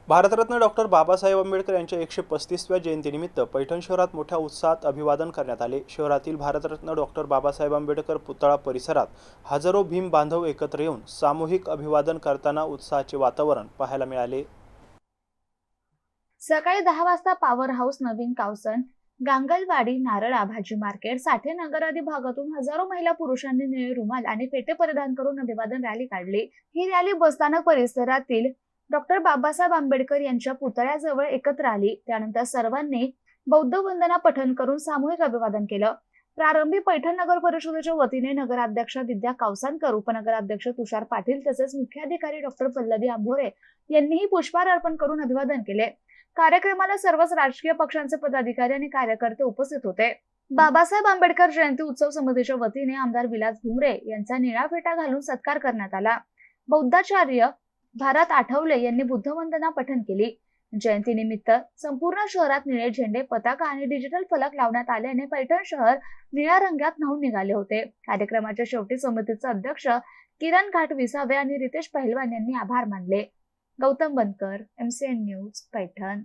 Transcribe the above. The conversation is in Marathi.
भारतरत्न डॉक्टर बाबासाहेब आंबेडकर यांच्या 135व्या जयंतीनिमित्त पैठण शहरात मोठ्या उत्साहात अभिवादन करण्यात आले। शहरातील भारतरत्न डॉक्टर बाबासाहेब आंबेडकर पुतळा परिसरात हजारो भीम बांधव एकत्र येऊन सामूहिक अभिवादन करताना उत्साहाचे वातावरण पाहायला मिळाले। सकाळी 10 वाजता पॉवर हाऊस, नवीन कावसन, गांगलवाडी, नारळा भाजी मार्केट, साठे नगर आदी भागातून हजारो महिला पुरुषांनी निळे रुमाल आणि फेटे परिधान करून अभिवादन रॅली काढली। ही रॅली बसस्थानक परिसरातील डॉक्टर बाबासाहेब आंबेडकर यांच्या पुतळ्याजवळ एकत्र आली। त्यानंतर सर्वांनी बौद्ध वंदना पठण करून सामूहिक अभिवादन केलं। प्रारंभी पैठण नगर परिषदेच्या वतीने नगराध्यक्षा विद्या कावसानकर, उपनगराध्यक्ष तुषार पाटील तसेच मुख्याधिकारी डॉक्टर पल्लवी आंभोरे यांनीही पुष्पहार अर्पण करून अभिवादन केले। कार्यक्रमाला सर्वच राजकीय पक्षांचे पदाधिकारी आणि कार्यकर्ते उपस्थित होते। बाबासाहेब आंबेडकर जयंती उत्सव समितीच्या वतीने आमदार विलास भुमरे यांचा निळा फेटा घालून सत्कार करण्यात आला। बौद्धाचार्य भारत आठवले यांनी बुद्धवंदना पठण केली। जयंतीनिमित्त संपूर्ण शहरात निळे झेंडे, पताका आणि डिजिटल फलक लावण्यात आल्याने पैठण शहर निळ्या रंगात न्हाऊन निघाले होते। कार्यक्रमाच्या शेवटी समितीचे अध्यक्ष किरण घाट-विसावे आणि रितेश पहिलवान यांनी आभार मानले। गौतम बनकर, MCN न्यूज, पैठण।